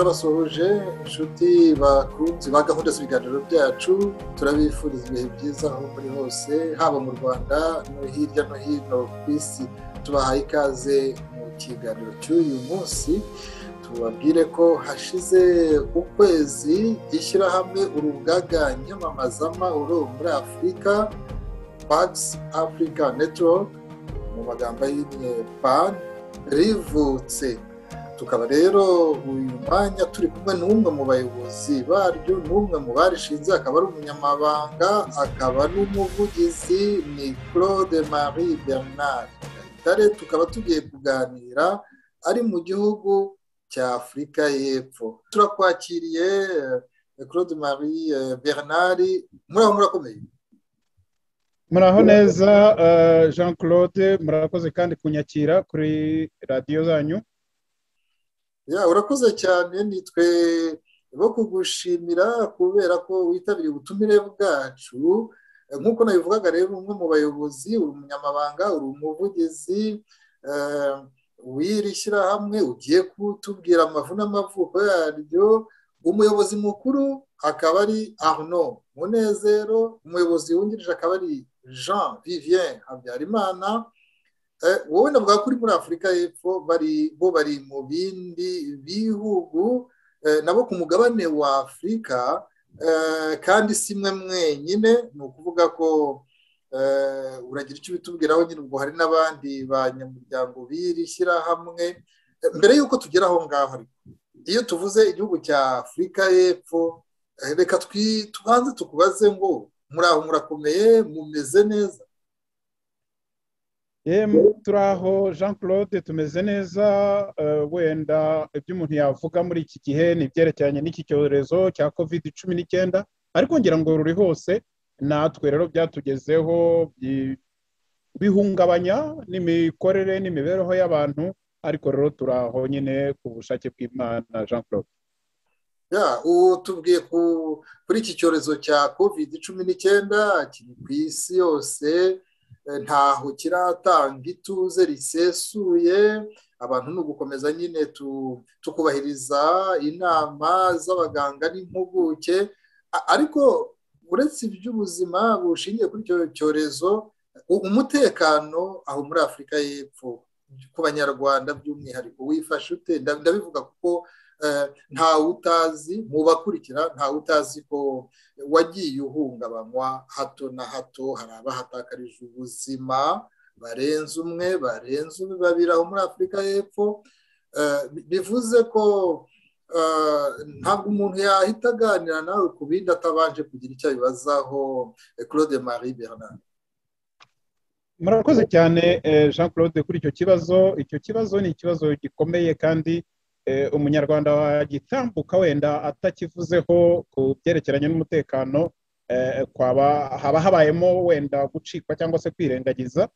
turabasohoje inshuti bakunzi ba gahunda z'ibiganiro byacu, turabifuriza ibihe byiza aho muri hose, haba mu Rwanda no hirya no hino ku isi. Tubahaye ikaze mu kiganiro cy'uyu munsi, tubabwire ko hashize ukwezi ishyirahamwe urugaga nyamamazamahoro muri Afurika, Pax Africa Network mu magambo y'innye PAN, rivutse. Tukaba rero uyu mwanya turi kumwe n'umwe mu bayobozi baryo, n'umwe mu barishinze, akaba ari umunyamabanga, akaba n'umuvugizi, ni Claude Marie Bernard Kayitare. Tukaba tugiye kuganira ari mu gihugu cya Afurika y'Epfo. Turakwakiriye Claude Marie Bernard, muraho murakomeye? Muraho neza Jean Claude, murakoze kandi kunyakira kuri radiyo zanyu. Urakoze cyane, nitwe bo kugushimira kubera ko witabiriye ubutumire bwacu. Nk'uko nabivugaga rero, umwe mu bayobozi, uri umunyamabanga, uri umuvugizi w'iri shyirahamwe, ugiye kutubwira amavu n'amavuko yaryo. Umuyobozi mukuru akaba ari Arnaud Munezero, umuyobozi wungirije akaba ari Jean Vivien Habyarimana. Wowe navuga ko uri muri Afurika y'Epfo, bari mu bindi bihugu nabo ku mugabane wa Afurika, kandi si mwe mwenyine. Ni ukuvuga ko uragira icyo bitubwiraho nyine, ubwo hari n'abandi banyamuryango b'iri shyirahamwe. Mbere y'uko tugera aho ngaho, ariko iyo tuvuze igihugu cya Afurika y'Epfo, reka tubanze tukubaze ngo muraho murakomeye, mumeze neza? Turaho Jean Claude, tumeze neza. Wenda ibyo umuntu yavuga muri iki gihe ni ibyerekeranye n'iki cyorezo cya COVID-19, ariko ngira ngo ruri hose, natwe rero byatugezeho bihungabanya n'imikorere n'imibereho y'abantu, ariko rero turaho nyine ku bushake bw'Imana. Jean Claude, tubwiye kuri iki cyorezo cya COVID-19 kiri ku isi yose, ntaho kiratanga ituze risesuye. Abantu ni ugukomeza nyine tukubahiriza inama z'abaganga n'impuguke, ariko uretse iby'ubuzima bushingiye kuri icyo cyorezo, umutekano aho muri Afurika y'Epfo ku banyarwanda by'umwihariko wifashe ute? Ndabivuga kuko ntawe utazi mu bakurikira, ntawe utazi ko wagiye uhungabanywa hato na hato. Hari abahatakarije ubuzima barenze umwe, barenze babiri aho muri Afurika y'Epfo. Bivuze ko ntabwo umuntu yahita aganira nawe ku bindi atabanje kugira icyo abibazaho. Claude Marie Bernard. murakoze cyane Jean Claude kuri icyo kibazo. Icyo kibazo ni ikibazo gikomeye, kandi umunyarwanda wagitambuka wenda atakivuzeho ku byerekeranye n'umutekano, haba habayemo wenda gucikwa cyangwa se kwirengagiza.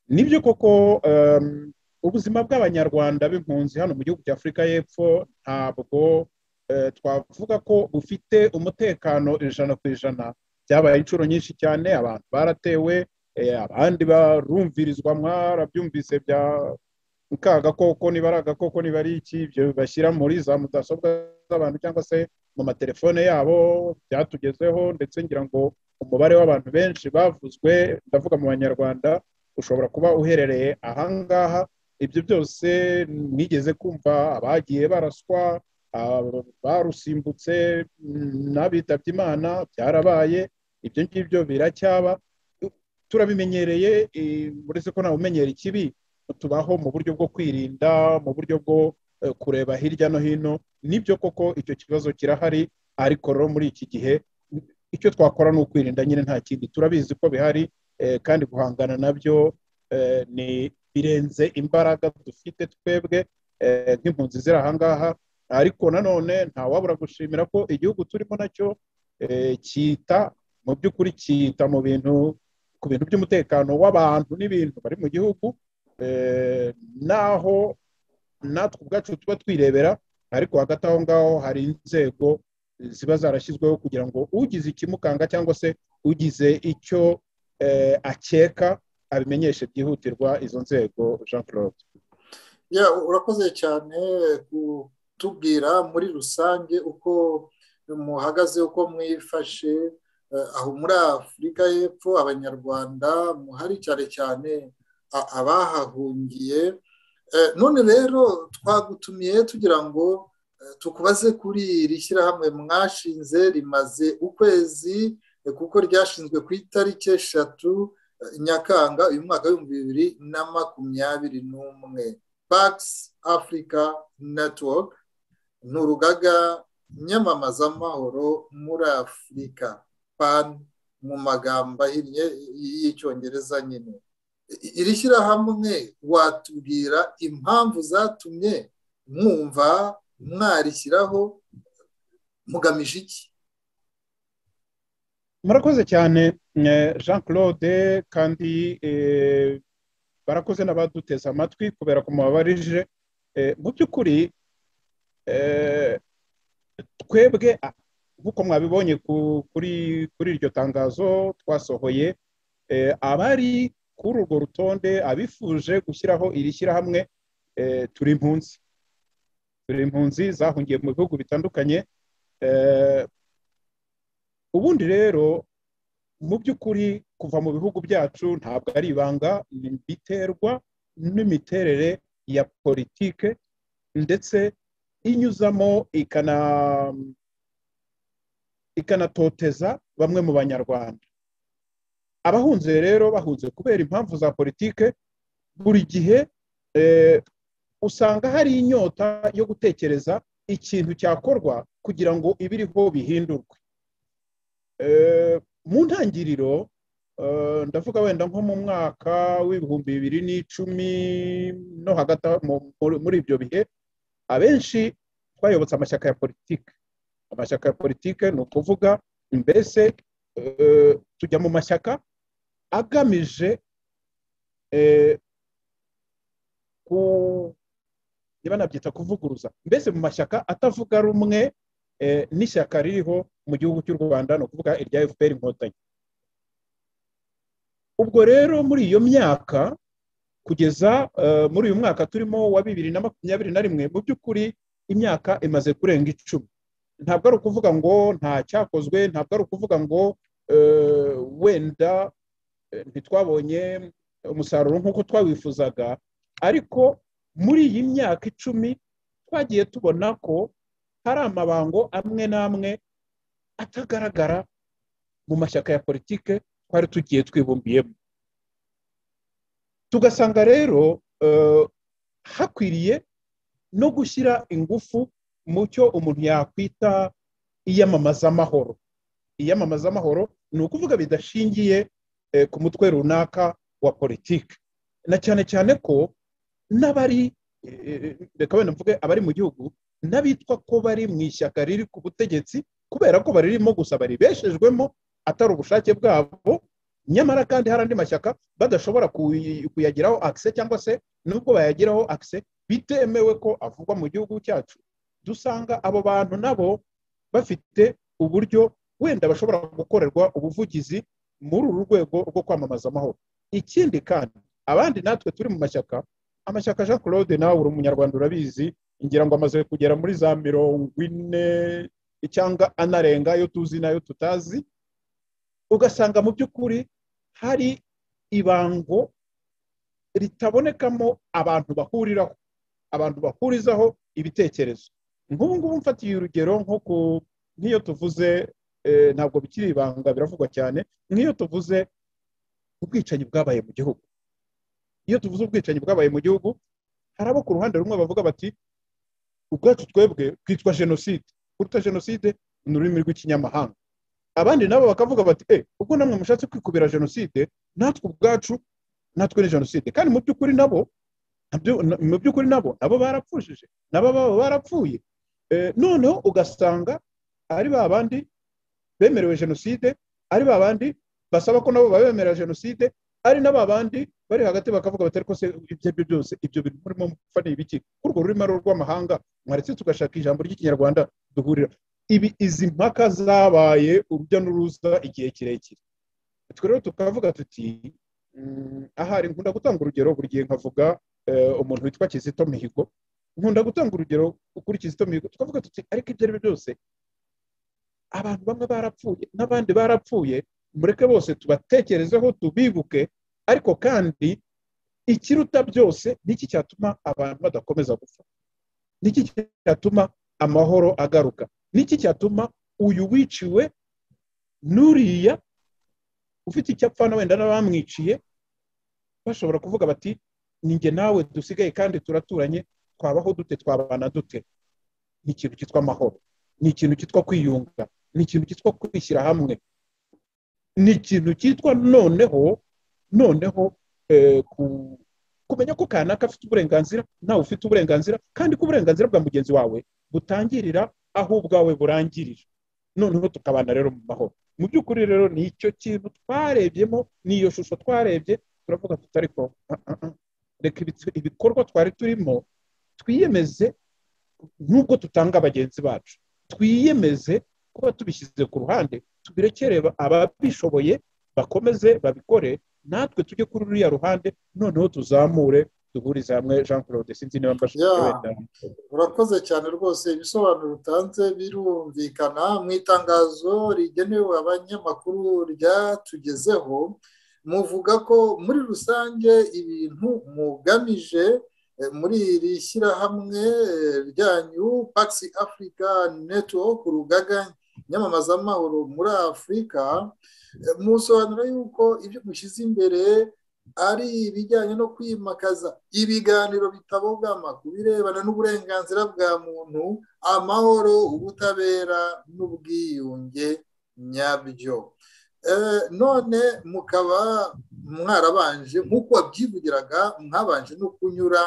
Nibyo koko, ubuzima bw'abanyarwanda b'impunzi hano mu gihugu cya Afurika y'Epfo ntabwo twavuga ko bufite umutekano 100%. Byabaye inshuro nyinshi cyane, abantu baratewe, abandi barumvirizwa. Mwarabyumvise bya agakoko, niba ari agakoko, niba ari iki, ibyo bashyira muri za mudasobwa z'abantu cyangwa se mu matelefone yabo, byatugezeho. Ndetse ngira ngo umubare w'abantu benshi bavuzwe, ndavuga mu banyarwanda, ushobora kuba uherereye ahangaha. Ibyo byose nigeze kumva abagiye baraswa, barusimbutse, n'abitabye Imana, byarabaye. Ibyo ngibyo biracyaba, turabimenyereye. Uretse ko nawe umenyera ikibi, tubaho mu buryo bwo kwirinda, mu buryo bwo kureba hirya no hino. Nibyo koko icyo kibazo kirahari, ariko rero muri iki gihe icyo twakora ni ukwirinda nyine, nta kindi. Turabizi ko bihari, kandi guhangana nabyo ni birenze imbaraga dufite twebwe nk'impunzi ziri ahangaha. Ariko nanone ntawabura gushimira ko igihugu turimo nacyo cyita, mu by'ukuri cyita ku bintu by'umutekano w'abantu n'ibintu bari mu gihugu, naho natwe ubwacu tuba twirebera. Ariko hagati aho ngaho hari inzego ziba zarashyizweho kugira ngo ugize ikimukanga cyangwa se ugize icyo akeka abimenyeshe byihutirwa izo nzego. Jean Claude, urakoze cyane mwatubwira muri rusange uko muhagaze, uko mwifashe aho muri Afurika y'Epfo, abanyarwanda muhari cyane cyane abahahungiye. None rero twagutumiye tugira ngo tukubaze kuri iri shyirahamwe mwashinze, rimaze ukwezi kuko ryashinzwe ku itariki 3 Nyakanga uyu mwaka w'2021. Pax Africa Network ni urugaga nyamamazamahoro muri Afurika, PAN mu magambo ahinnye y'icyongereza nyine. Iri shyirahamwe watubwira impamvu zatumye mwumva mwarishyiraho, mugamije iki? Murakoze cyane Jean Claude, kandi barakoze n'abaduteze amatwi kubera ko mubabarije. Mu by'ukuri twebwe nk'uko mwabibonye kuri iryo tangazo twasohoye, abari kuri urwo rutonde abifuje gushyiraho iri shyirahamwe turi impunzi zahungiye mu bihugu bitandukanye. Ubundi rero mu by'ukuri kuva mu bihugu byacu ntabwo ari ibanga, biterwa n'imiterere ya politike ndetse inyuzamo ikanatoteza bamwe mu banyarwanda. Abahunze rero bahunze kubera impamvu za politike, buri gihe usanga hari inyota yo gutekereza ikintu cyakorwa kugira ngo ibiriho bihindurwe. Mu ntangiriro ndavuga wenda nko mu mwaka w'2010 no hagati muri ibyo bihe, abenshi twayobotse amashyaka ya politike. Amashyaka ya politike ni ukuvuga mbese tujya mu mashyaka agamije niba nabyita kuvuguruza, mbese mu mashyaka atavuga rumwe n'ishyaka ririho mu gihugu cy'u Rwanda, ni ukuvuga irya FPR Inkotanyi. Ubwo rero muri iyo myaka kugeza muri uyu mwaka turimo wa 2021, mu by'ukuri imyaka imaze kurenga 10. Ntabwo ari ukuvuga ngo nta cyakozwe, ntabwo ari ukuvuga ngo wenda ntitwabonye umusaruro nk'uko twawifuzaga, ariko muri iyi myaka 10 twagiye tubona ko hari amabango amwe n'amwe atagaragara mu mashyaka ya politike twari tugiye twibumbiyemo. Tugasanga rero hakwiriye no gushyira ingufu mu cyo umuntu yakwita iyamamazamahoro. Iyamamazamahoro ni ukuvuga bidashingiye ku mutwe runaka wa politike, na cyane cyane ko n'abari reka wenda mvuge abari mu gihugu n'abitwa ko bari mu ishyaka riri ku butegetsi kubera ko baririmo gusa baribeshejwemo atari ubushake bwabo, nyamara kandi hari andi mashyaka badashobora kuyagiraho access, cyangwa se nubwo bayagiraho access bitemewe ko avugwa mu gihugu cyacu. Dusanga abo bantu nabo bafite uburyo wenda bashobora gukorerwa ubuvugizi muri uru rwego rwo kwamamaza amahoro. Ikindi kandi abandi natwe turi mu mashyaka, amashyaka Jean Claude nawe uri umunyarwanda urabizi, ngira ngo amaze kugera muri za 40 cyangwa anarenga, yo tuzi nayo tutazi. Ugasanga mu by'ukuri hari ibango ritabonekamo abantu bahuriraho, abantu bahurizaho ibitekerezo. Nk'ubu ngubu mfatiye urugero nk'iyo tuvuze ntabwo bikiri ibanga, biravugwa cyane, nk'iyo tuvuze ubwicanyi bwabaye mu gihugu. Iyo tuvuze ubwicanyi bwabaye mu gihugu, hari abo ku ruhande rumwe bavuga bati ubwacu twebwe twitwa jenoside, kuruta jenoside ni ururimi rw'ikinyamahanga. Abandi nabo bakavuga bati ubwo namwe mushatse kwikubira jenoside, natwe ubwacu natwe ni jenoside. Kandi mu by'ukuri nabo barapfushije, nabo barapfuye. Noneho ugasanga ari babandi bemerewe jenoside, ari babandi basaba ko nabo babemera jenoside, ari n'ababandi bari hagati bakavuga bati ariko se ibyo byose ibyo bintu murimo mufana ibiki, urwo rurimi rw'amahanga mwaretse tugashaka ijambo ry'ikinyarwanda duhurira. Izi mpaka zabaye urujya n'uruza igihe kirekire. Twe rero tukavuga tuti ahari nkunda gutanga urugero buri gihe nkavuga umuntu witwa Kizito Mihigo. nkunda gutanga urugero kuri Kizito Mihigo tukavuga tuti ariko ibyo ari byo byose abantu bamwe barapfuye n'abandi barapfuye, mureke bose tubatekerezeho tubibuke, ariko kandi ikiruta byose niki cyatuma abantu badakomeza gupfa, niki cyatuma amahoro agaruka, niki cyatuma uyu wiciwe n'uriya ufite icyo apfana wenda n'abamwiciye bashobora kuvuga bati ninjye nawe dusigaye kandi turaturanye, twabaho dute, twabana dute. Ni ikintu cyitwa amahoro, ni ikintu cyitwa kwiyunga, ni ikintu cyitwa kwishyira hamwe, ni ikintu cyitwa noneho kumenya ko kanaka afite uburenganzira nawe ufite uburenganzira, kandi ko uburenganzira bwa mugenzi wawe butangirira aho ubwawe burangirira, noneho tukabana rero mu mahoro. Mu by'ukuri rero ni icyo kintu twarebyemo, n'iyo shusho twarebye turavuga tutari ko reka ibikorwa twari turimo twiyemeze, nubwo tutanga abagenzi bacu, twiyemeze kuba tubishyize ku ruhande, tubirekere ababishoboye bakomeze babikore, natwe tujye kuri ruriya ruhande, noneho tuzamure duhurize hamwe. Jean Claude, sinzi niba mbashije wenda. Urakoze cyane rwose, ibisobanuro utanze birumvikana. Mu itangazo rigenewe abanyamakuru ryatugezeho muvuga ko muri rusange ibintu mugamije muri iri shyirahamwe ryanyu Pax Africa Network, urugaga nyamamazamahoro muri Afurika, musobanura yuko ibyo mushyize imbere ari ibijyanye no kwimakaza ibiganiro bitabogama ku birebana n'uburenganzira bwa muntu, amahoro, ubutabera n'ubwiyunge nyabyo. None mukaba mwarabanje nk'uko wabyivugiraga, mwabanje no kunyura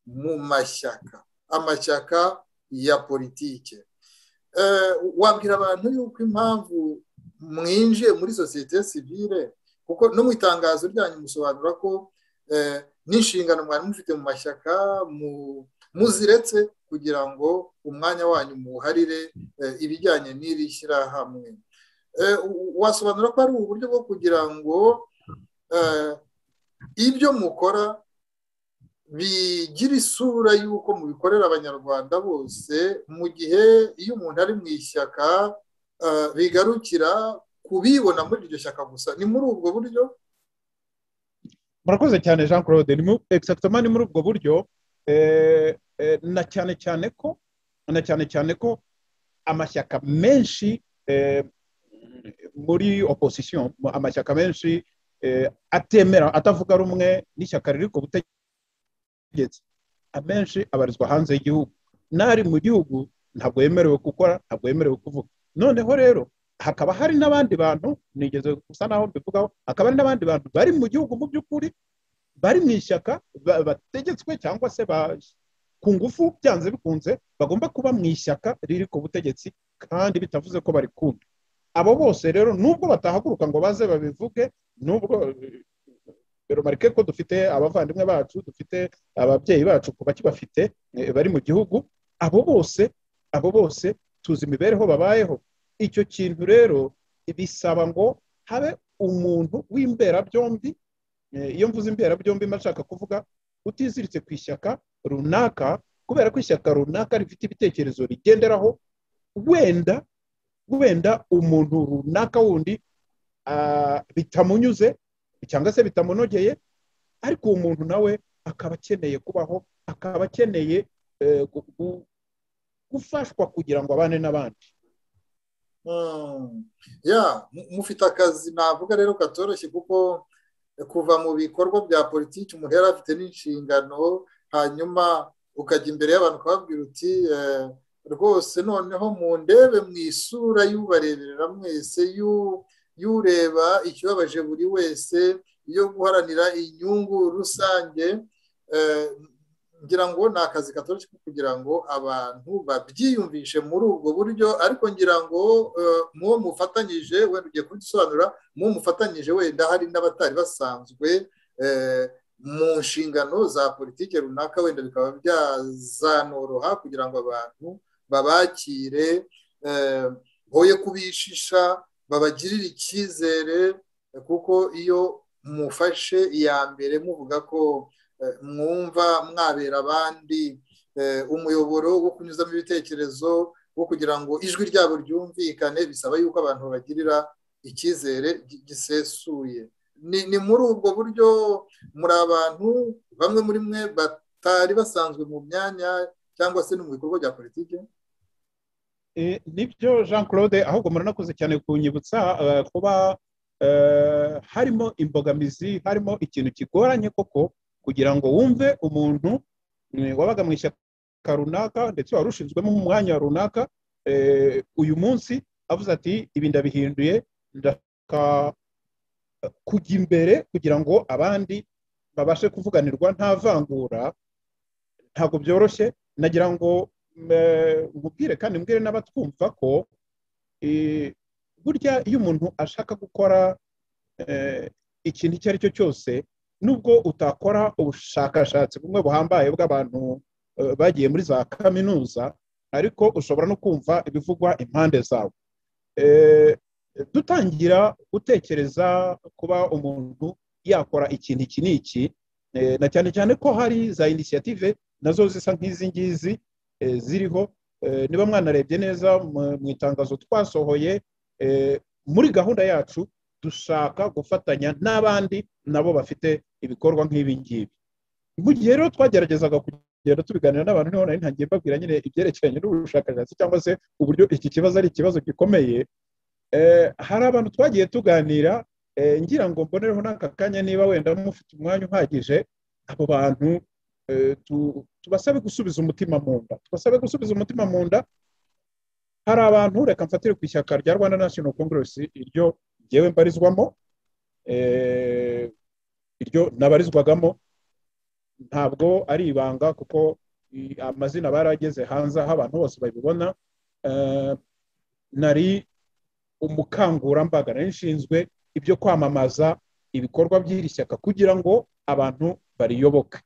mu amashyaka ya politike. Wabwira abantu yuko impamvu mwinjiye muri sosiyete sivile, kuko no mu itangazo ryanyu musobanura ko n'inshingano mwari mufite mu mashyaka muziretse kugira ngo umwanya wanyu muharire ibijyanye n'iri shyirahamwe. Wasobanura ko ari uburyo bwo kugira ngo ibyo mukora bigira isura y'uko mubikorera abanyarwanda bose, mu gihe iyo umuntu ari mu ishyaka bigarukira kubibona muri iryo shyaka gusa. Ni muri ubwo buryo? Murakoze cyane Jean Claude, exactement ni muri ubwo buryo, na cyane cyane ko amashyaka menshi muri opposition, amashyaka menshi atemera, atavuga rumwe n'ishyaka riri ku butegetsi, amenshi abarizwa hanze y'igihugu, n'ari mu gihugu ntabwo yemerewe gukora, ntabwo yemerewe kuvuga. Noneho rero hakaba hari n'abandi bantu, nigeze gusa naho mbivugaho, hakaba hari n'abandi bantu bari mu gihugu mu by'ukuri, bari mu ishyaka bategetswe cyangwa se ku ngufu byanze bikunze bagomba kuba mu ishyaka riri ku butegetsi, kandi bitavuze ko bari kumwe. Abo bose rero nubwo batahaguruka ngo baze babivuge, nubwo biromarike ko dufite abavandimwe bacu, dufite ababyeyi bacu kuba kibafite bari mu gihugu, abo bose tuzi imibereho babayeho. Icyo kintu rero bisaba ngo habe umuntu w'imberabyombi. Iyo mvuze imberabyombi mashaka kuvuga utiziritse ku ishyaka runaka, kubera ko ishyaka runaka rifite ibitekerezo rigenderaho, wenda umuntu runaka wundi bitamunyuze cyangwa se bitamunogeye, ariko uwo muntu nawe akaba akeneye kubaho, akaba akeneye gufashwa kugira ngo abane n'abandi. Mufite akazi navuga rero katoroshye, kuko kuva mu bikorwa bya politiki umuntu yari afite n'inshingano, hanyuma ukajya imbere y'abantu ukababwira uti rwose noneho mundebe mu isura y'ubareberera mwese, y'ureba ikibabaje buri wese, yo guharanira inyungu rusange. Ngira ngo ni akazi katoroshye kugira ngo abantu babyiyumvishe muri ubwo buryo, ariko ngira ngo muwo mufatanyije, wenda ugiye kubisobanura, muwo mufatanyije wenda hari n'abatari basanzwe mu nshingano za politiki runaka, wenda bikaba byazanoroha kugira ngo abantu babakire, hoye kubishisha, babagirire icyizere, kuko iyo mufashe iya mbere muvuga ko mwumva mwabera abandi umuyoboro wo kunyuzamo ibitekerezo wo kugira ngo ijwi ryabo ryumvikane, bisaba yuko abantu babagirira icyizere gisesuye. Ni muri ubwo buryo muri abantu bamwe muri mwe batari basanzwe mu myanya cyangwa se no mu bikorwa bya politiki? Nibyo Jean Claude, ahubwo muranakoze cyane kunyibutsa kuba harimo imbogamizi, harimo ikintu kigoranye koko kugira ngo wumve umuntu wabaga mu ishyaka runaka ndetse wari ushinzwemo mu mwanya runaka uyu munsi avuze ati ibi ndabihinduye, ndashaka kujya imbere kugira ngo abandi babashe kuvuganirwa nta vangura. Ntabwo byoroshye. Nagira ngo mubwire kandi mbwire n'abatwumva ko burya iyo umuntu ashaka gukora ikintu icyo ari cyo cyose, nubwo utakora ubushakashatsi bumwe buhambaye bw'abantu bagiye muri za kaminuza, ariko ushobora no kumva ibivugwa impande zawe. Dutangira gutekereza kuba umuntu yakora ikintu iki n'iki, na cyane cyane ko hari za initiative nazo zisa nk'izi ngizi ziriho. Niba mwanarebye neza mu itangazo twasohoye, muri gahunda yacu dushaka gufatanya n'abandi nabo bafite ibikorwa nk'ibi ngibi. Mu gihe rero twageragezaga kugenda tubiganira n'abantu, niho nari ntangiye mbabwira nyine ibyerekeranye n'ubushakashatsi cyangwa se uburyo iki kibazo ari ikibazo gikomeye. Hari abantu twagiye tuganira, ngira ngo mbonereho n'aka kanya niba wenda mufite umwanya uhagije, abo bantu tubasabe gusubiza umutima mu nda, tubasabe gusubiza umutima mu nda. Hari abantu, reka mfatire ku ishyaka rya Rwanda National Congress, iryo ngewe mbarizwamo, iryo nabarizwagamo, ntabwo ari ibanga kuko amazina barageze hanze aho abantu bose babibona. Nari umukangurambaga, nari nshinzwe ibyo kwamamaza ibikorwa by'iri shyaka kugira ngo abantu bariyoboke.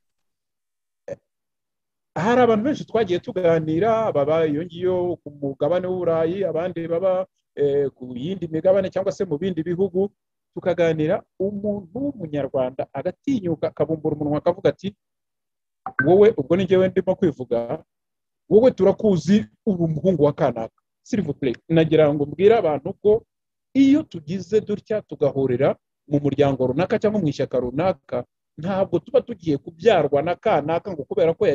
Hari abantu benshi twagiye tuganira, baba iyo ngiyo ku mugabane w'Uburayi, abandi baba ku yindi migabane cyangwa se mu bindi bihugu, tukaganira. Umuntu w'umunyarwanda agatinyuka akabumbura umunwa akavuga ati wowe, ubwo ni njyewe ndimo kwivuga, wowe turakuzi uri umuhungu wa kanaka. S'il vous plaît, nagira ngo mbwira abantu ko iyo tugize dutya tugahurira mu muryango runaka cyangwa mu ishyaka runaka, ntabwo tuba tugiye kubyarwa na kanaka ngo kubera ko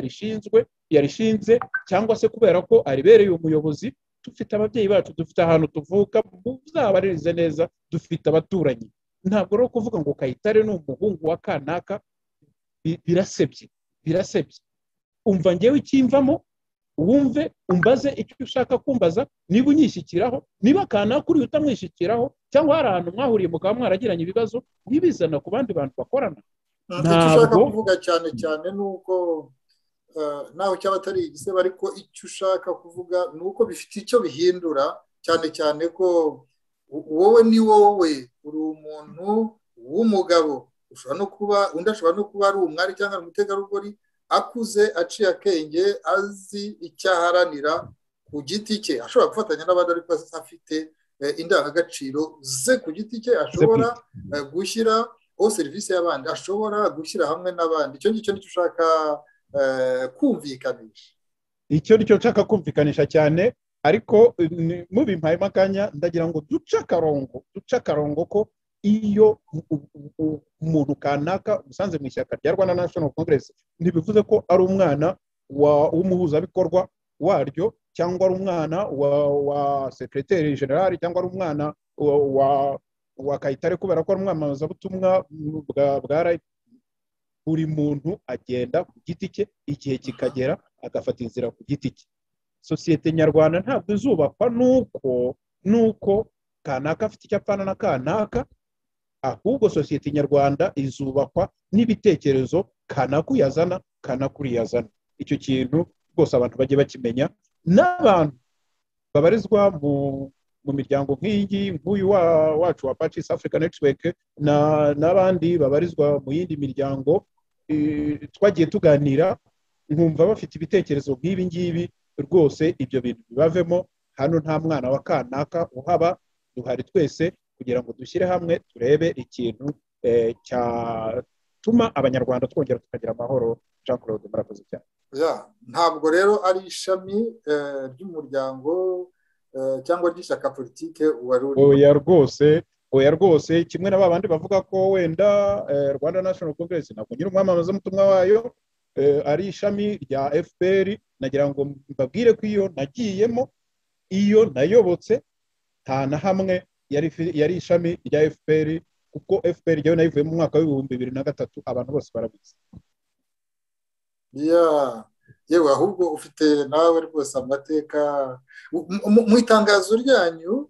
yarishinze cyangwa se kubera ko aribereye umuyobozi. Dufite ababyeyi bacu, dufite ahantu tuvuka, muzabaririze neza, dufite abaturanyi. Ntabwo rero kuvuga ngo Kayitare ni umuhungu wa kanaka birasebye. Umva ngewe ikimvamo, wumve, umbaze icyo ushaka kumbaza. Niba unyishyikiraho, niba kanaka uri utamwishyikiraho, cyangwa hari ahantu mwahuriye mukaba mwaragiranye ibibazo, wibizana ku bandi bantu bakorana. Icyo ushaka kuvuga cyane cyane ni uko naho cyaba atari igisebo, ariko icyo ushaka kuvuga ni uko bifite icyo bihindura, cyane cyane ko wowe ni wowe, uri umuntu w'umugabo. Undi ashobora no kuba ari umwari cyangwa umutegarugori, akuze, aciye akenge, azi icyo aharanira ku giti cye. Ashobora gufatanya n'abandi ariko afite indangagaciro ze ku giti cye, ashobora gushyira serivisi y'abandi, ashobora gushyira hamwe n'abandi. Icyo ngicyo nicyo ushaka kumvikanisha. Icyo nicyo nshaka kumvikanisha cyane, ariko mubimpayemo akanya ndagira ngo duce akarongo ko iyo umuntu kanaka usanze mu ishyaka rya Rwanda National Congress, ntibivuze ko ari umwana w'umuhuzabikorwa waryo, cyangwa ari umwana wa secretary general, cyangwa ari umwana wa Kayitare kubera ko ari umwamamazabutumwa bwa RIP. Buri muntu agenda ku giti cye, igihe kikagera agafata inzira ku giti cye. Sosiyete nyarwanda ntabwo izubakwa nuko kanaka afite icyo apfana na kanaka, ahubwo sosiyete nyarwanda izubakwa n'ibitekerezo kanaka uyazana, kanaka uriyazana. Icyo kintu rwose abantu bajye bakimenya. N'abantu babarizwa mu miryango nk'uyu wacu wa Pacis Africa Network, n'abandi babarizwa mu yindi miryango, twagiye tuganira, nkumva bafite ibitekerezo nk'ibi ngibi. Rwose ibyo bintu bibavemo. Hano nta mwana wa kanaka uhaba, duhari twese kugira ngo dushyire hamwe turebe ikintu bituma abanyarwanda twongera tukagira amahoro. Jean Claude, murakoze cyane. Ntabwo rero ari ishami ry'umuryango cyangwa ry'ishyaka politike wari urimo. Oya rwose kimwe na babandi bavuga ko wenda Rwanda National Congress ntabwo nyiri umwamamaza mutumwa wayo ari ishami rya FPR. Nagira ngo mbabwire ko iyo nagiyemo, iyo nayobotse, nta na hamwe yari ishami rya FPR, kuko FPR ryo nayivuye mu mwaka w'2003, abantu bose barabizi. yewe ahubwo ufite nawe rwose amateka mu itangazo ryanyu,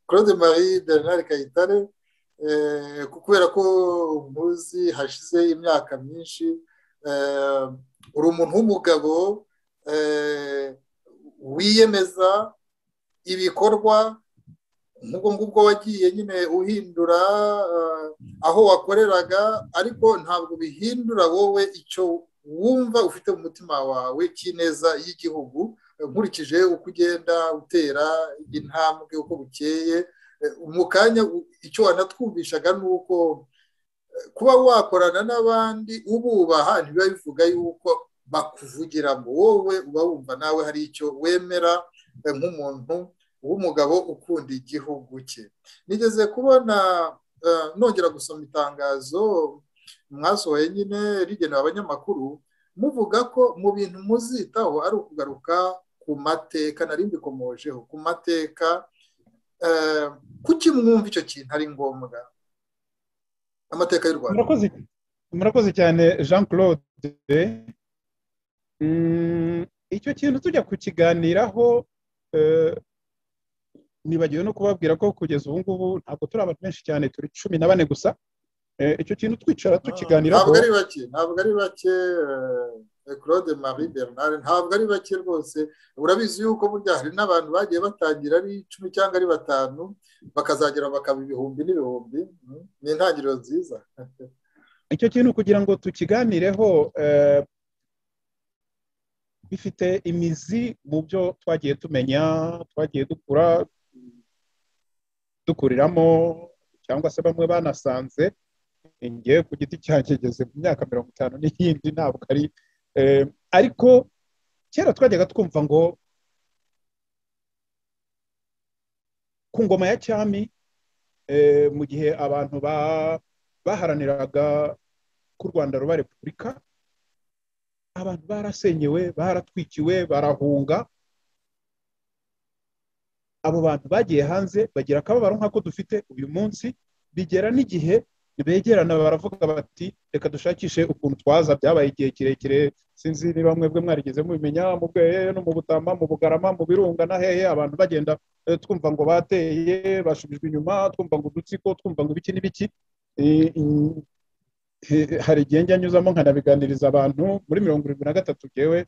Claude Marie Bernard Kayitare, kubera ko muzi hashize imyaka myinshi, uri umuntu w'umugabo wiyemeza ibikorwa nk'ubwo ngubwo wagiye nyine uhindura aho wakoreraga, ariko ntabwo bihindura wowe icyo wumva ufite mu mutima wawe cy'ineza y'igihugu. Nkurikije uko ugenda utera intambwe uko bukeye, mu kanya icyo wanatwumvishaga ni uko kuba wakorana n'abandi ububaha ntibiba bivuga yuko bakuvugiramo, wowe uba wumva nawe hari icyo wemera nk'umuntu w'umugabo ukunda igihugu cye. Nigeze kubona nongera gusoma itangazo mwasohoye nyine rigenewe abanyamakuru, muvuga ko mu bintu muzitaho ari ukugaruka ku mateka. Nari mbikomojeho ku mateka. Kuki mwumva icyo kintu ari ngombwa, amateka y'u Rwanda? Murakoze cyane Jean Claude. Icyo kintu tujya kukiganiraho, nibagiwe no kubabwira ko kugeza ubu ngubu ntabwo turi abantu benshi cyane, turi 14 gusa. Icyo kintu twicara tukiganiraho. Ntabwo ari bake Claude Marie Bernard, ntabwo ari bake rwose. Urabizi yuko burya hari n'abantu bagiye batangira ari 10 cyangwa ari 5 bakazagera bakaba ibihumbi n'ibihumbi. Ni intangiriro nziza. Icyo kintu kugira ngo tukiganireho bifite imizi mu byo twagiye tumenya, twagiye dukuriramo, cyangwa se bamwe banasanze. Ngiye ku giti cyanjye ngeze mu myaka 50 n'iyindi, ntabwo ari ariko kera twajyaga twumva ngo ku ngoma ya cyami, mu gihe abantu baharaniraga ko u Rwanda ruba repubulika, abantu barasenyewe, baratwikiwe, barahunga. Abo bantu bagiye hanze bagira akababaro nk'ako dufite uyu munsi, bigera n'igihe begerana baravuga bati reka dushakishe ukuntu twaza. Byabaye igihe kirekire, sinzi niba mwebwe mwarigeze mubimenya, mu Bweye no mu Butama, mu Bugarama, mu Birunga na hehe, abantu bagenda twumva ngo bateye, bashubijwe inyuma, twumva ngo udutsiko, twumva ngo ibiki n'ibiki. Hari igihe njya nyuzamo nkanabiganiriza abantu. Muri 73 jewe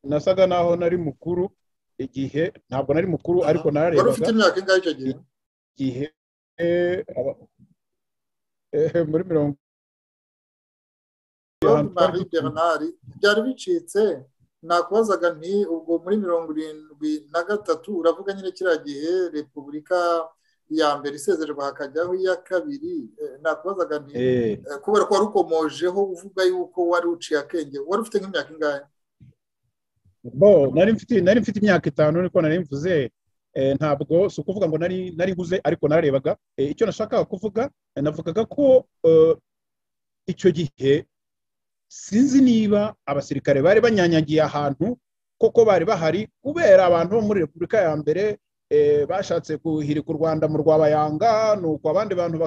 nasaga naho nari mukuru igihe, ntabwo nari mukuru ariko nararebaga. Wari ufite imyaka ingahe icyo gihe? Muri 70 Marie Bernard byari bicitse. Nakubazaga nti ubwo muri 73 uravuga nyine kiriya gihe repubulika ya mbere isezererwa hakajyaho iya kabiri. Nakubazaga nti kubera ko wari ukomojeho uvuga yuko wari uciye akenge, wari ufite nk'imyaka ingahe? Nari mfite imyaka 5 niko nari mvuze. Ntabwo si ukuvuga ngo nari guze, ariko narebaga. Icyo nashakaga kuvuga, navugaga ko icyo gihe sinzi niba abasirikare bari banyanyagiye ahantu koko bari bahari, kubera abantu bo muri repubulika ya mbere bashatse kuhirika u Rwanda mu Rwabayanga, nuko abandi bantu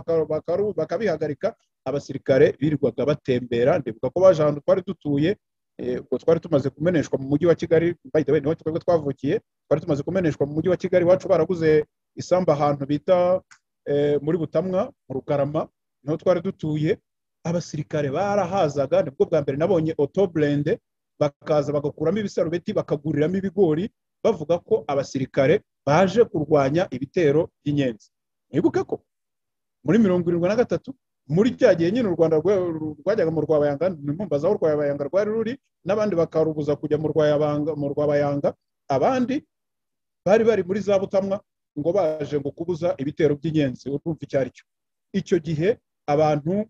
bakabihagarika. Abasirikare birirwaga batembera. Ndibuka ko baje ahantu twari dutuye, ubwo twari tumaze kumeneshwa mu mujyi wa Kigali. By the way, niho twebwe twavukiye. Twari tumaze kumeneshwa mu mujyi wa Kigali, wacu baraguze isamba ahantu bita muri Butamwa mu Rugarama, niho twari dutuye. Abasirikare barahazaga. Nibwo bwa mbere nabonye autoblende, bakaza bagakuramo ibisarubeti bakaguriramo ibigori, bavuga ko abasirikare baje kurwanya ibitero by'inyenzi. Nibuke ko muri 73 muri cya gihe nyine u Rwanda rwajyaga mu Rwabayanga, nimumbaza aho Rwabayanga rwari ruri, n'abandi bakarubuza kujya mu Rwabayanga. Abandi bari muri za Butamwa ngo baje ngo kubuza ibitero by'inyenzi. Urumva icyo ari cyo. icyo gihe abantu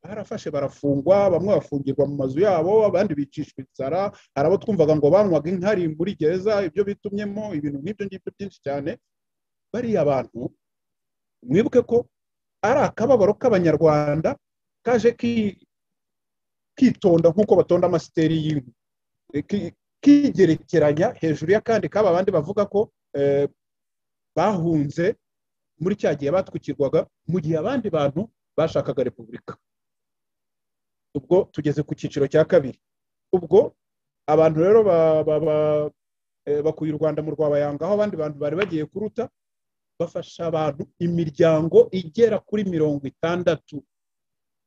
barafashe barafungwa, bamwe bafungirwa mu mazu yabo, abandi bicishwa inzara, hari abo twumvaga ngo banywaga inkari muri gereza, ibyo bitumyemo ibintu nk'ibyo ngibyo byinshi cyane. Bariya bantu mwibuke ko ari akababaro k'abanyarwanda kaje kitonda nk'uko batonda amasiteri y'inka, kigerekeranya hejuru y'akandi kaba abandi bavuga ko bahunze muri cya gihe batwikirwaga, mu gihe abandi bantu bashakaga repubulika. Ubwo tugeze ku cyiciro cya kabiri. Ubwo abantu rero bakuye u Rwanda mu Rwabayanga, aho abandi bantu bari bagiye kuruta, bafasha abantu imiryango igera kuri 60.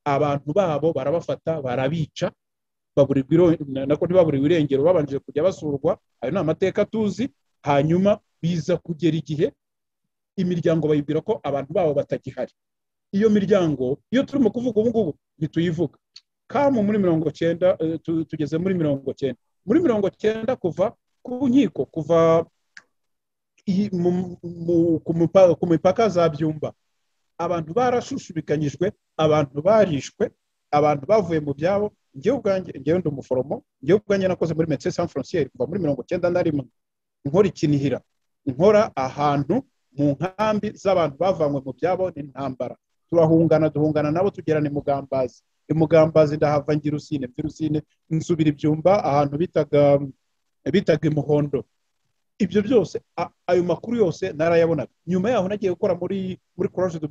Abantu babo barabafata barabica, baburirwa irengero, babanje kujya basurwa. Ayo ni amateka tuzi. Hanyuma biza kugera igihe imiryango bayibwira ko abantu babo batagihari. Iyo miryango iyo turimo kuvuga ubu ngubu ntituyivuga. Kamu muri 90, tugeze muri 90. Muri 90 kuva ku nkiko, kuva ku mipaka za Byumba, abantu barashushubikanyijwe, abantu barishwe, abantu bavuye mu byabo. Njyewe ndi umuforomo, njyewe ubwanjye nakoze muri Médecins Sans Frontières kuva muri 91, nkora ikinihira, nkora ahantu mu nkambi z'abantu bavanywe mu byabo n'intambara. Duhungana nabo tugerana Mugambazi ndahava ngira Rusine nsubira Ibyumba ahantu bitaga Imuhondo. Ibyo byose ayo makuru yose narayabonaga. Nyuma yaho nagiye gukora muri Croix de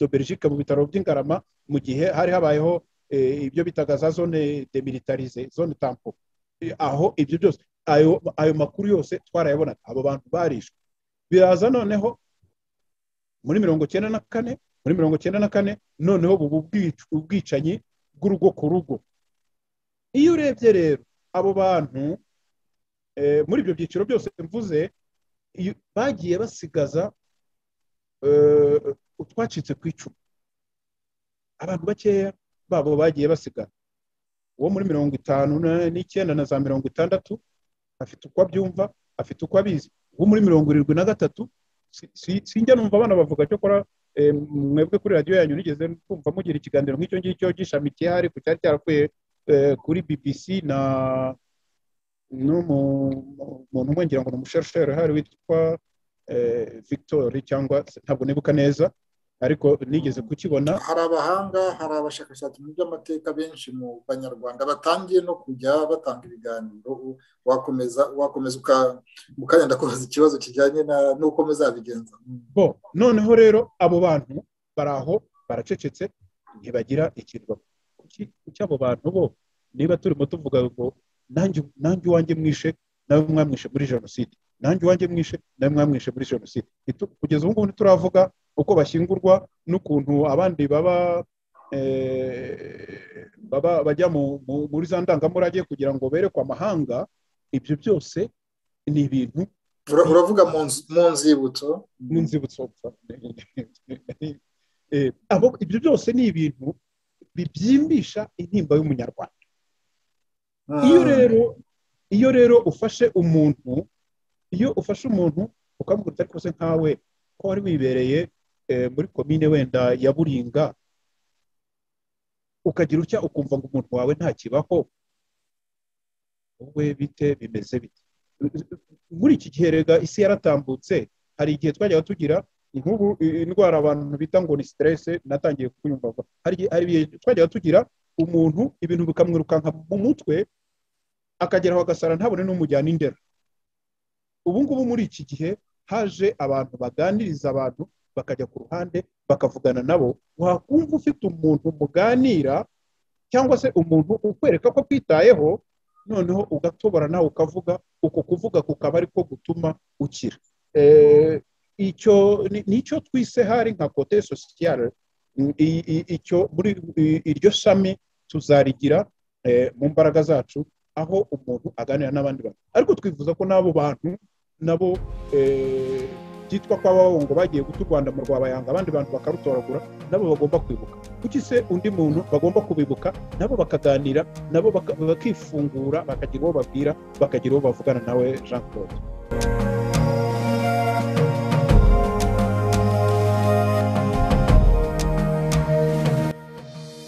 Belgique mu bitaro by'Ingarama, mu gihe hari habayeho ibyo bitaga za zone demilitarisée, zone tampon. Aho ibyo byose ayo makuru yose twarayabonaga. Abo bantu barishwe. Biraza noneho muri 94 noneho ubwicanyi bw'urugo ku rugo. Iyo urebye rero abo bantu muri ibyo byiciro byose mvuze, bagiye basigaza utwacitse ku icumu. Abantu bakeya babo bagiye basigara. Uwo muri 59 na za 60 afite uko abyumva, afite uko abizi. Uwo muri 73 sinjya numva abana bavuga cyo kora. Mwebwe kuri radio yanyu nigeze kumva mugira ikiganiro nk'icyo ngicyo gishamikiye hari ku cyari cyarakuye kuri BBC na n'umuntu ngira ngo n'umushoferi hari witwa Victor cyangwa ntabwo nibuka neza, ariko nigeze kukibona. Hari abahanga, hari abashakashatsi mu by'amateka benshi mu Banyarwanda batangiye no kujya batanga ibiganiro. Wakomeza mukanya ndakubaza ikibazo kijyanye n'uko muzabigenza. Noneho rero abo bantu baraho baracecetse, ntibagira ikintu. Kuki abo bantu bo niba turimo tuvuga ngo nanjye wanjye mwishe nawe mwamwishe muri jenoside, nanjye wanjye mwishe nawe mwamwishe muri jenoside, kugeza ubu ngubu turavuga uko bashyingurwa n'ukuntu abandi bajya muri za ndangamurage kugira ngo berekwe amahanga. Ibyo byose ni ibintu uravuga mu nzibutso. Ibyo byose ni ibintu bibyimbisha intimba y'umunyarwanda. Iyo rero ufashe umuntu ukamubwira utari kose nkawe ko wari wibereye muri komine wenda ya Buringa, ukagira utya ukumva ngo umuntu wawe ntakibaho, wowe bimeze bite? Muri iki gihe rega isi yaratambutse. Hari igihe twajyaga tugira nk'ubu indwara abantu bita ngo ni stress, natangiye kuyumva. Hari igihe twajyaga tugira umuntu ibintu bikamwirukanka mu mutwe, akageraho agasara ntabone n'umujyana indera. Ubu ngubu muri iki gihe haje abantu baganiriza abantu, bakajya ku ruhande bakavugana nabo. Wakumva ufite umuntu muganira cyangwa se umuntu ukwereka ko kwitayeho, noneho ugatobora nawe ukavuga, uko kuvuga kukaba ariko gutuma ukira. Nicyo twise hari nka côté social. Icyo muri iryo shami tuzarigira mu mbaraga zacu, aho umuntu aganira n'abandi bantu. Ariko twifuza ko n'abo bantu nabo byitwa ko ngo bagiye guta u Rwanda mu Rwabayanga, abandi bantu bakarutoragura, nabo bagomba kwibuka. Kuki se undi muntu bagomba kubibuka, nabo bakaganira, nabo bakifungura, bakagira uwo babwira, bakagira uwo bavugana nawe. Jean Claude.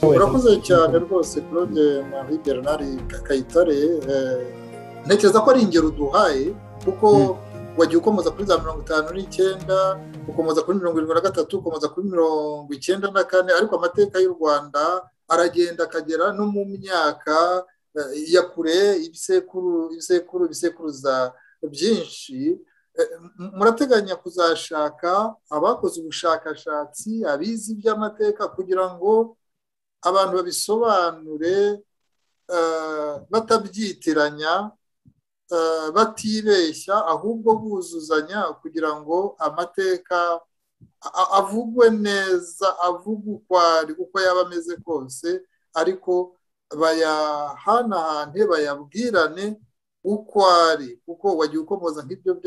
urakoze cyane rwose Claude Marie Bernard Kayitare. Ntekereza ko ari ingero uduhaye kuko wagiye ukomoza kuri za 59 ukomoza kuri 73 ukomoza kuri 94 ariko amateka y'u Rwanda aragenda akagera no mu myaka ya kure ibisekuruza byinshi. Murateganya kuzashaka abakoze ubushakashatsi abizi by'amateka kugira ngo abantu babisobanure batabyitiranya batibeshya ahubwo buzuzanya kugira ngo amateka avugwe neza, avugwe uko yaba ameze kose, ariko bayahanahane bayabwirane uko ari, kuko wagiye ukomoza nk'ibyo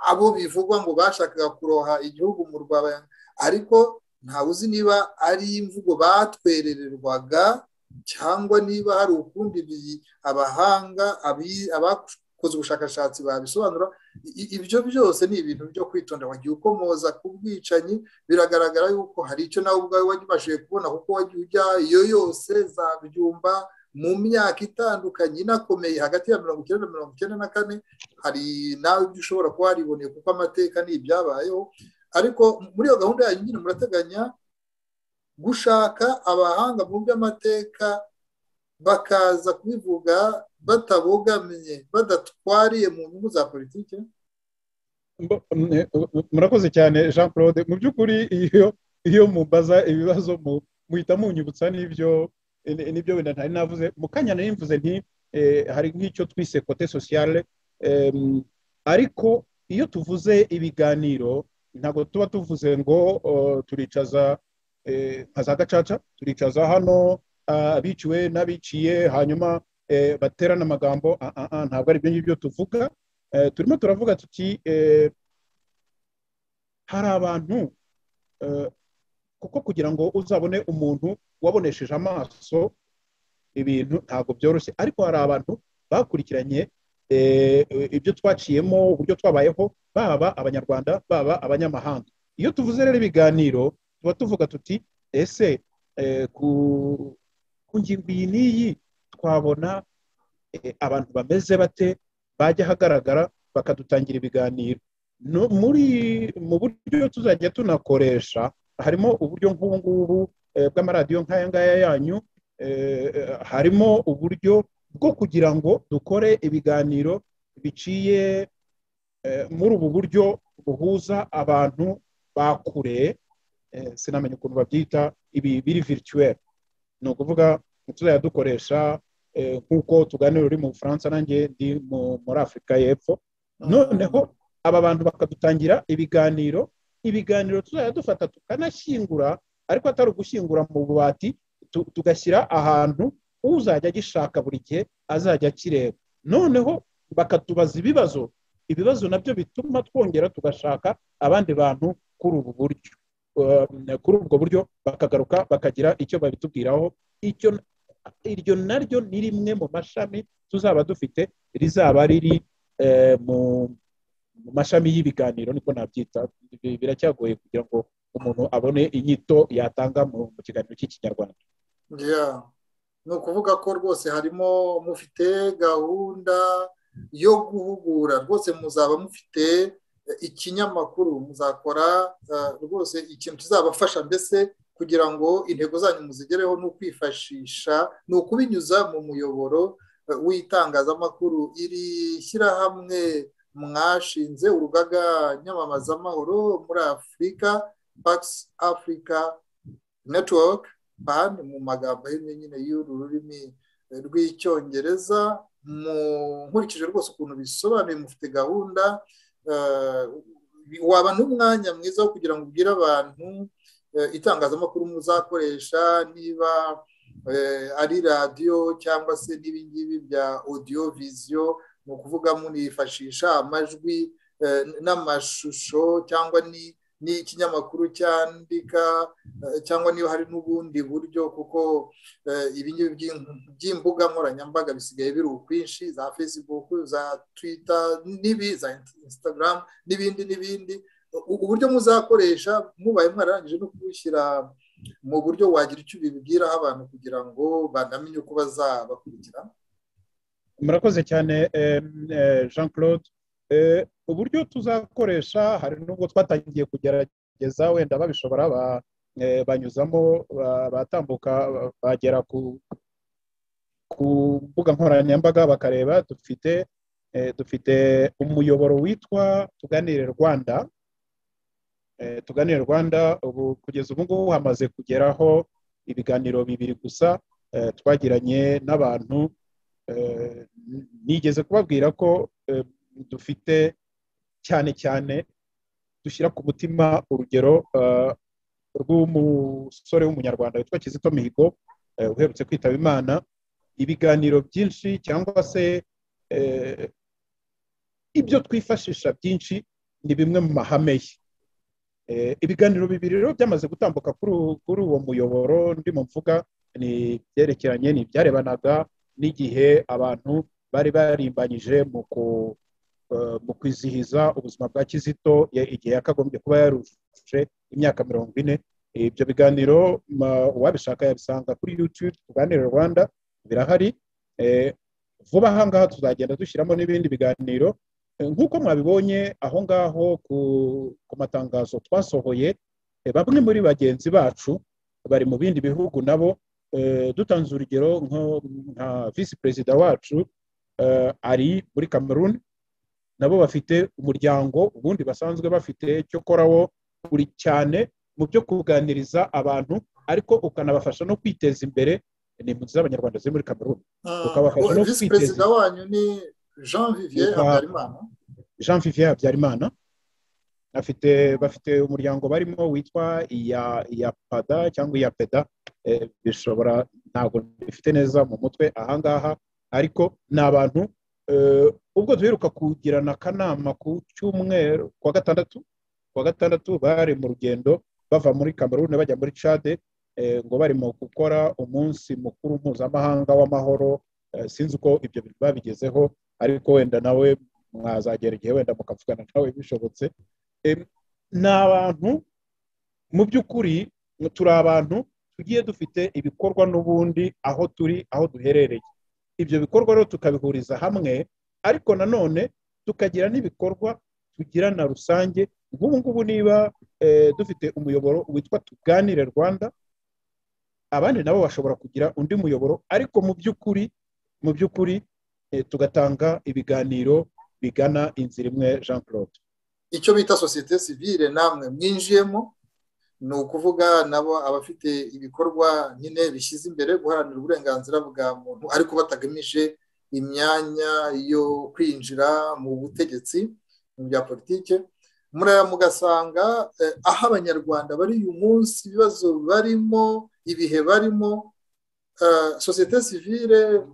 abo bivugwa ngo bashakaga kuroha igihugu mu Rwanda, ariko ntawe uzi niba ari imvugo batwerererwaga cyangwa niba hari ukundi abahanga abakoze ubushakashatsi babisobanura. Ibyo byose ni ibintu byo kwitonda. Wagiye ukomoza ku bwicanyi, biragaragara yuko hari icyo nawe ubwawe wagibashije kubona kuko wagiye ujya iyo yose za Byumba mu myaka itandukanye inakomeye hagati ya 19 na 94. Hari nawe ibyo ushobora kuba wariboneye kuko amateka ni ibyabayeho. Ariko muri iyo gahunda yanyu nyine murateganya gushaka abahanga mu by'amateka bakaza kubivuga batabogamye, badatwariye mu nyungu za politiki. Murakoze cyane Jean Claude. Mu by'ukuri iyo mubaza ibibazo muhita munyibutsa n'ibyo wenda ntari navuze mu kanya nari mvuze nti hari nk'icyo twise côté sociale, ariko iyo tuvuze ibiganiro ntabwo tuba tuvuze ngo turicaza nka za Gacaca, turicaza hano abiciwe n'abiciye hanyuma baterana amagambo. Ntabwo ari byo ngibyo tuvuga. Turimo turavuga tuti hari abantu kuko kugira ngo uzabone umuntu wabonesheje amaso ibintu ntabwo byoroshye, ariko hari abantu bakurikiranye ibyo twaciyemo, uburyo twabayeho, baba abanyarwanda baba abanyamahanga. Iyo tuvuze rero ibiganiro tuba tuvuga tuti ese ku ngingo iyi n'iyi twabona abantu bameze bate bajya hagaragara bakadutangira ibiganiro. Mu buryo tuzajya tunakoresha harimo uburyo nk'ubu ngubu bw'amaradiyo nk'aya ngaya yanyu, harimo uburyo bwo kugira ngo dukore ibiganiro biciye muri ubu buryo buhuza abantu bakure, sinamenye ukuntu babyita, ibi biri virtuel. Ni ukuvuga tuzajya dukoresha nk'uko tuganira uri mu Bufaransa nanjye ndi muri Afurika y'Epfo, noneho aba bantu bakadutangira ibiganiro tuzajya dufata tukanashyingura, ariko atari ugushyingura mu bubati, tugashyira ahantu uzajya agishaka buri gihe azajya akireba. Noneho bakatubaza ibibazo nabyo bituma twongera tugashaka abandi bantu kuri ubwo buryo bakagaruka bakagira icyo babitubwiraho. Iryo naryo ni rimwe mu mashami tuzaba dufite, rizaba riri mu mashami y'ibiganiro, niko nabyita. Biracyagoye kugira ngo umuntu abone inyito yatanga mu kiganiro cy'Ikinyarwanda. Ni ukuvuga ko rwose harimo mufite gahunda yo guhugura, rwose muzaba mufite ikinyamakuru, muzakora rwose ikintu kizabafasha mbese kugira ngo intego zanyu muzigereho, ni ukwifashisha, ni ukubinyuza mu muyoboro w'itangazamakuru. Iri shyirahamwe mwashinze, urugaga nyamamazamahoro muri Afurika, Pax Africa Network, PAN mu magambo nyine y'uru rurimi rw'icyongereza. Nkurikije rwose ukuntu bisobanuye, mufite gahunda. Waba n'umwanya mwiza wo kugira ngo ubwire abantu itangazamakuru muzakoresha, niba ari radiyo cyangwa se n'ibingibi bya audio vision, ni ukuvuga munifashisha amajwi n'amashusho, cyangwa n'ikinyamakuru cyandika, cyangwa niba hari n'ubundi buryo, kuko ibingibi by'imbuga nkoranyambaga bisigaye biri ukwinshi, za Facebook, za Twitter, za Instagram n'ibindi. Uburyo muzakoresha mubaye mwararangije no kubushyira mu buryo wagira icyo ubibwiraho abantu kugira ngo banamenye uko bazabakurikira? murakoze cyane Jean Claude. Uburyo tuzakoresha hari nubwo twatangiye kugerageza, wenda babishobora banyuzamo batambuka bagera ku mbuga nkoranyambaga bakareba. Dufite umuyoboro witwa Tuganire Rwanda. Tuganire Rwanda ubu kugeza ubu ngubu hamaze kugeraho ibiganiro 2 gusa twagiranye n'abantu. Nigeze kubabwira ko dufite cyane dushyira ku mutima urugero rw'umusore w'umunyarwanda witwa Kizito Mihigo uherutse kwitaba Imana. Ibiganiro byinshi cyangwa se ibyo twifashisha byinshi ni bimwe mu mahame ye. Ibiganiro 2 rero byamaze gutambuka kuri uwo muyoboro ndimo mvuga, ni byerekeranye n'ibyarebanaga n'igihe abantu bari barimbanyije mu kwizihiza ubuzima bwa Kizito igihe yakagombye kuba yarujuje imyaka 40. Ibyo biganiro uwabishaka yabisanga kuri YouTube Tuganire Rwanda, birahari. Vuba aha ngaha tuzagenda dushyiramo n'ibindi biganiro nk'uko mwabibonye aho ngaho ku matangazo twasohoye. Bamwe muri bagenzi bacu bari mu bindi bihugu nabo, dutanze urugero nka Vice Perezida wacu ari muri Cameroon, nabo bafite umuryango ubundi basanzwe bafite cyo korawo uri cyane mu byo kuganiriza abantu, ariko ukanabafasha no kwiteza imbere. Ni impunzi z'Abanyarwanda ziri muri Cameroon, ukabafasha no Vice Perezida wanyu ni Jean Vivier Habyarimana. Bafite umuryango barimo witwa Iyapada cyangwa Iyapeda, bishobora ntabwo bifite neza mu mutwe ahangaha, ariko ni abantu ubwo duheruka kugirana akanama ku cyumweru kwa gatandatu bari mu rugendo bava muri Cameroon bajya muri Chad, ngo barimo gukora umunsi mukuru mpuzamahanga w'amahoro. Sinzi uko ibyo bintu babigezeho, ariko wenda nawe mwazagera igihe wenda mukavugana nawe bishobotse. Ni abantu mu by'ukuri, turi abantu tugiye dufite ibikorwa n'ubundi aho turi, aho duherereye. Ibyo bikorwa rero tukabihuriza hamwe, ariko nanone tukagira n'ibikorwa tugirana rusange. Nk'ubu ngubu niba dufite umuyoboro witwa Tuganire Rwanda, abandi nabo bashobora kugira undi muyoboro, ariko mu by'ukuri tugatanga ibiganiro bigana inzira imwe. Jean Claude, icyo bita societe civile namwe mwinjiyemo, ni ukuvuga nabo abafite ibikorwa nyine bishyize imbere guharanira uburenganzira bwa muntu, ariko batagamije imyanya yo kwinjira mu butegetsi mu bya politike. Mugasanga aho Abanyarwanda bari uyu munsi, ibibazo barimo, ibihe barimo, societe civile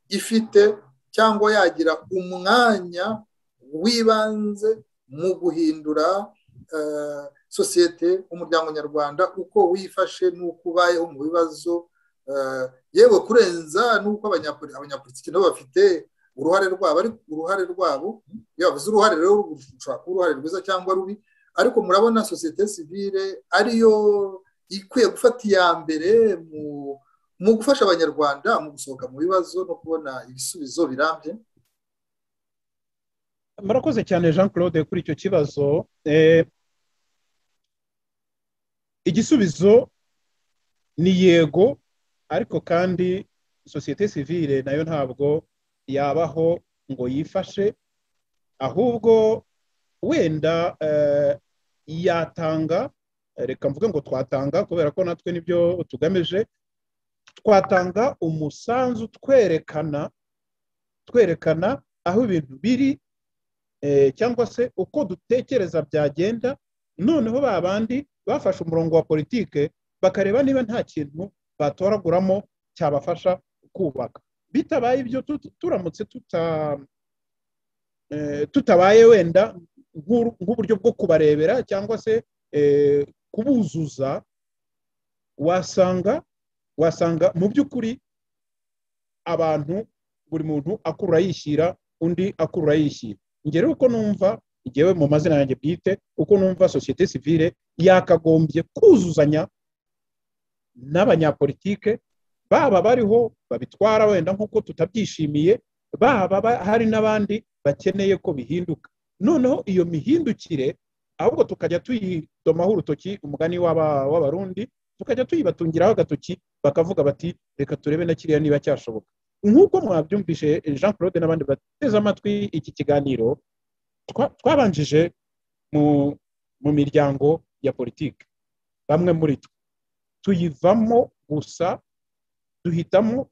ifite cyangwa yagira umwanya w'ibanze mu guhindura sosiyete, umuryango nyarwanda uko wifashe n'uko ubayeho mu bibazo, yewe kurenza n'uko abanyapolitiki nabo bafite uruhare rwabo. ariko uruhare rwabo, iyo bavuze uruhare rero rushobora kuba uruhare rwiza cyangwa rubi, ariko murabona sosiyete civile ariyo ikwiye gufata iya mbere mu gufasha Abanyarwanda mu gusohoka mu bibazo no kubona ibisubizo birambye. murakoze cyane Jean Claude kuri icyo kibazo. Igisubizo ni yego, ariko kandi sosiyete civile nayo ntabwo yabaho ngo yifashe, ahubwo wenda yatanga, reka mvuge ngo twatanga, kubera ko natwe nibyo tugamije, twatanga umusanzu twerekana aho ibintu biri, cyangwa se uko dutekereza byagenda. Noneho babandi bafashe umurongo wa politike bakareba niba nta kintu batoraguramo cyabafasha kubaka. Bitabaye ibyo, turamutse tutabaye wenda nk'uburyo bwo kubarebera cyangwa se kubuzuza, wasanga mu by'ukuri abantu, buri muntu akurura yishyira, undi akurura yishyira. Ngero uko numva igihe mu mazina yanjye bwite, uko numva societe civile yakagombye kuzuzanya n'abanyapolitike baba bariho babitwara wenda nk'uko tutabyishimiye, baba hari n'abandi bakeneye ko bihinduka. Noneho iyo mihindukire ahubwo tukajya tuyidomaho urutoki, umugani w'abarundi, tukajya tuyibatungiraho agatoki, bakavuga bati reka turebe na kiriya niba cyashoboka. Nk'uko mwabyumvishe Jean Claude n'abandi bateze amatwi iki kiganiro, twabanjije mu miryango ya politiki, bamwe muri twe tuyivamo gusa duhitamo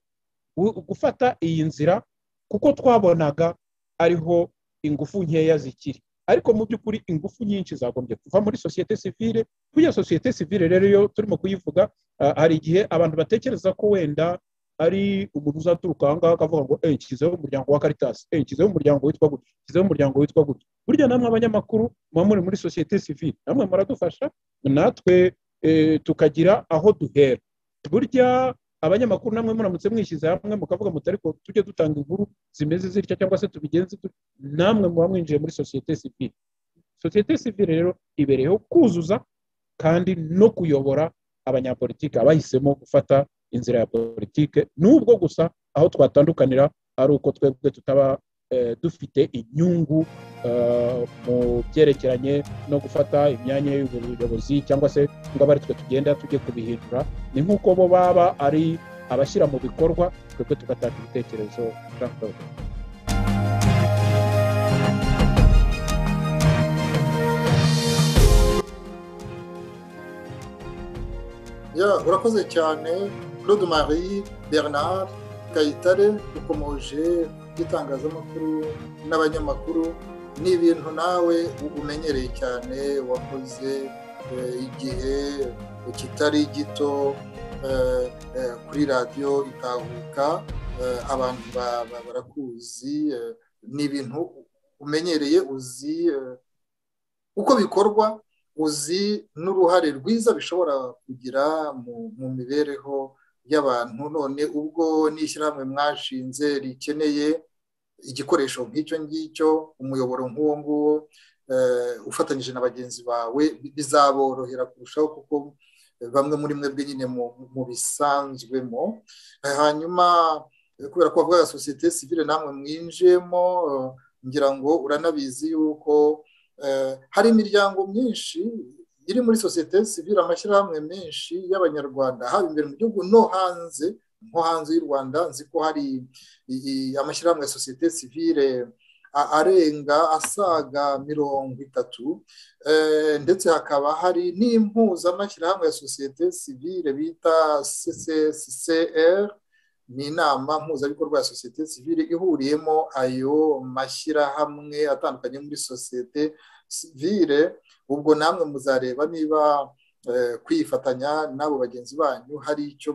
gufata iyi nzira kuko twabonaga ariho ingufu nkeya zikiri, ariko mu by'ukuri ingufu nyinshi zagombye kuva muri sosiyete sivile. Kuya sosiyete sivile rero yo turimo kuyivuga, hari igihe abantu batekereza ko wenda ari umuntu uzaturuka aha ngaha akavuga ngo nshyizeho umuryango wa Caritas, nshyizeho umuryango witwa gutya, nshyizeho umuryango witwa gutya. Burya namwe abanyamakuru muba muri muri sosiyete sivile, namwe muradufasha natwe tukagira aho duhera. Burya abanyamakuru namwe muramutse mwishyize hamwe mukavuga muti ariko tujye dutanga inkuru zimeze zitya cyangwa se tubigenze, namwe muba mwinjiye muri sosiyete sivile. Sosiyete sivile rero ibereyeho kuzuza kandi no kuyobora abanyapolitike abahisemo gufata inzira ya politike, nubwo gusa aho twatandukanira ari uko twebwe tutaba dufite inyungu mu byerekeranye no gufata imyanya y'ubuyobozi cyangwa se ngo abari twe tugenda tujye kubihindura. Ni nk'uko bo baba ari abashyira mu bikorwa, twebwe tugatanga ibitekerezo. urakoze cyane Claude Marie Bernard Kayitare, dukomoje itangazamakuru n'abanyamakuru. Ni ibintu nawe umenyereye cyane, wakoze igihe kitari gito kuri radiyo Itahuka, abantu barakuzi. Ni ibintu umenyereye, uzi uko bikorwa, uzi n'uruhare rwiza bishobora kugira mu mibereho y'abantu. None ubwo n'ishyirahamwe mwashinze rikeneye igikoresho nk'icyo ngicyo, umuyoboro nk'uwo nguwo, ufatanyije na bagenzi bawe, bizaborohera kurushaho kuko bamwe muri mwebwe nyine mu bisanzwemo. Hanyuma kubera ko bavuga sosiyete sivile namwe mwinjiyemo, ngira ngo uranabizi yuko hari imiryango myinshi iri muri sosiyete sivile, amashyirahamwe menshi y'abanyarwanda, haba imbere mu gihugu no hanze, nko hanze y'u Rwanda. Nzi ko hari amashyirahamwe ya sosiyete sivile arenga asaga 30, ndetse hakaba hari n'impuzamashyirahamwe ya sosiyete sivile bita CCR, ni inama mpuzabikorwa ya sosiyete sivile ihuriyemo ayo mashyirahamwe atandukanye muri sosiyete sivile. Ubwo namwe muzareba niba kwifatanya n'abo bagenzi banyu hari icyo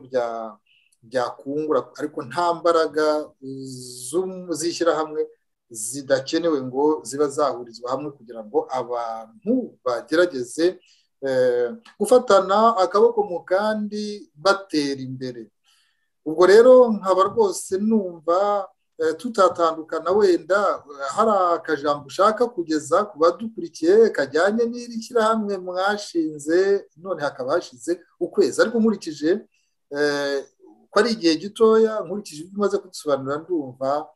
byakungura, ariko nta mbaraga z'ishyirahamwe zidakenewe ngo ziba zahurizwa hamwe kugira ngo abantu bagerageze gufatana akaboko mu kandi batera imbere. Ubwo rero nkaba rwose numva tutatandukana, wenda hari akajambo ushaka kugeza ku badukurikiye kajyanye n'iri shyirahamwe mwashinze none hakaba hashize ukwezi, ariko nkurikije ko ari igihe gitoya, nkurikije ibyo umaze kudusobanurira, ndumva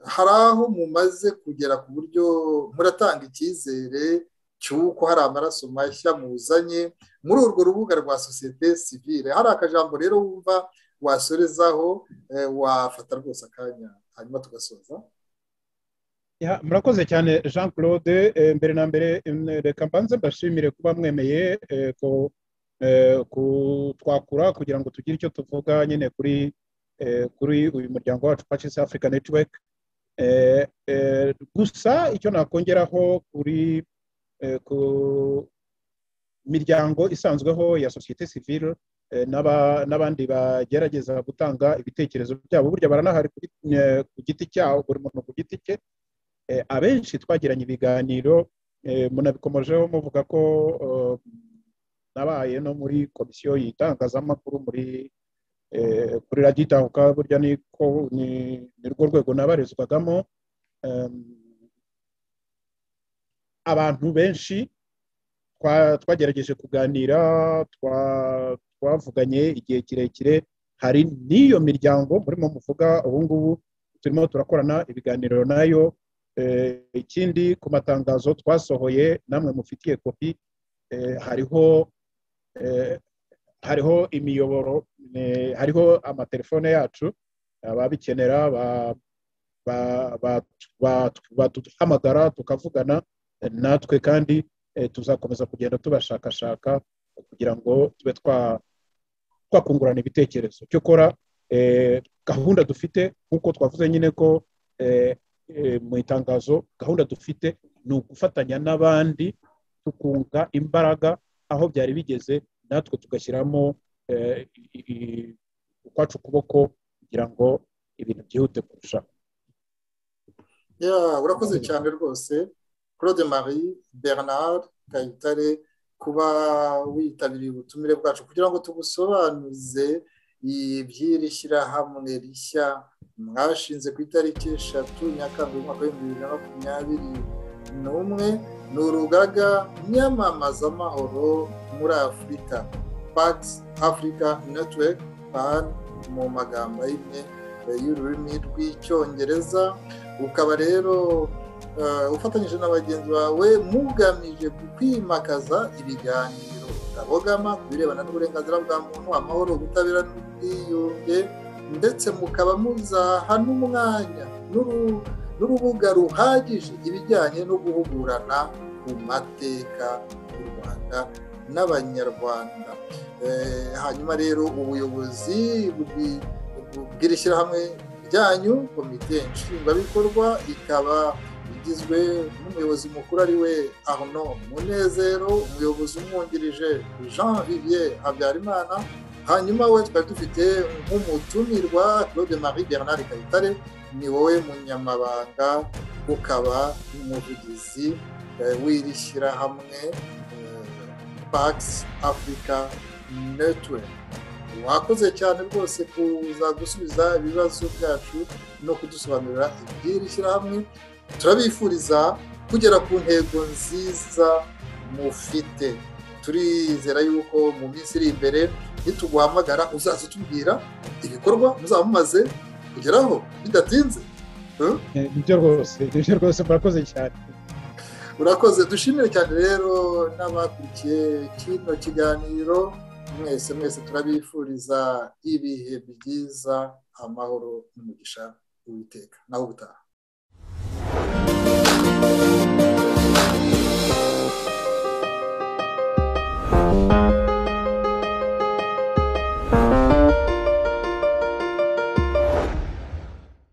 hari aho mumaze kugera ku buryo muratanga icyizere cy'uko hari amaraso mashya muzanye muri urwo rubuga rwa sosiyete sivile. Hari akajambo rero wumva wasorezaho, wafata rwose akanya hanyuma tugasoza. Murakoze cyane Jean Claude. Mbere na mbere reka mbanze mbashimire kuba mwemeye twakura kugira ngo tugire icyo tuvuga nyine kuri uyu muryango wacu Patches Africa Network. Gusa icyo nakongeraho ku miryango isanzweho ya sosiyete sivile n'abandi bagerageza gutanga ibitekerezo byabo, burya baranahari ku giti cyabo, buri muntu ku giti cye. Abenshi twagiranye ibiganiro, munabikomojeho muvuga ko nabaye no muri komisiyo y'itangazamakuru kuri radiyo Itahuka. Burya ni rwo rwego nabarizwagamo. Abantu benshi twagerageje kuganira, twavuganye igihe kirekire, hari n'iyo miryango murimo muvuga ubu ngubu turimo turakorana ibiganiro nayo. Ikindi ku matangazo twasohoye namwe mufitiye kopi, hariho imiyoboro, hariho amatelefone yacu, ababikenera baduhamagara tukavugana natwe, kandi tuzakomeza kugenda tubashakashaka kugira ngo tube twakungurana ibitekerezo. Cyokora gahunda dufite nk'uko twavuze nyine ko mu itangazo, gahunda dufite ni ugufatanya n'abandi tukunga imbaraga aho byari bigeze, natwe tugashyiramo ukwacu kuboko kugira ngo ibintu byihute kurushaho. Urakoze cyane rwose Claude Marie Bernard Kayitare kuba witabiriye ubutumire bwacu kugira ngo tugusobanuze iby'iri shyirahamwe rishya mwashinze ku itariki 3 Nyakanga 2021. Ni urugaga nyamamazamahoro muri Afurika, Pax Africa Network, PAN mu magambo y'imwe y'ururimi rw'icyongereza. Ukaba rero ufatanyije na bagenzi bawe mugamije kwimakaza ibiganiro bitabogama ku birebana n'uburenganzira bwa muntu, amahoro, ubutabera n'ubwiyunge, ndetse mukaba muzaha n'umwanya n'urubuga ruhagije ibijyanye no guhugurana ku mateka y'u Rwanda n'Abanyarwanda. Hanyuma rero ubuyobozi bw'iri shyirahamwe ryanyu, komite nshingwabikorwa, ikaba igizwe n'umuyobozi mukuru ari we Arnaud Munezero, umuyobozi umwungirije Jean Vivier Habyarimana, hanyuma we twari dufite nk'umutumirwa Claude Marie Bernard Kayitare, ni wowe munyamabanga ukaba n'umuvugizi w'iri shyirahamwe Pax Africa Network. Wakoze cyane rwose kuza gusubiza ibibazo byacu no kudusobanurira iby'iri shyirahamwe. Turabifuriza kugera ku ntego nziza mufite. Turizera yuko mu minsi iri imbere nituguhamagara uzaza utubwira ibikorwa muzaba mumaze kugeraho bidatinze. Nibyo rwose murakoze cyane. Urakoze. Dushimire cyane rero n'abakurikiye kino kiganiro. Mwese turabifuriza ibihe byiza, amahoro n'umugisha w'Uwiteka. Naho ubutaha.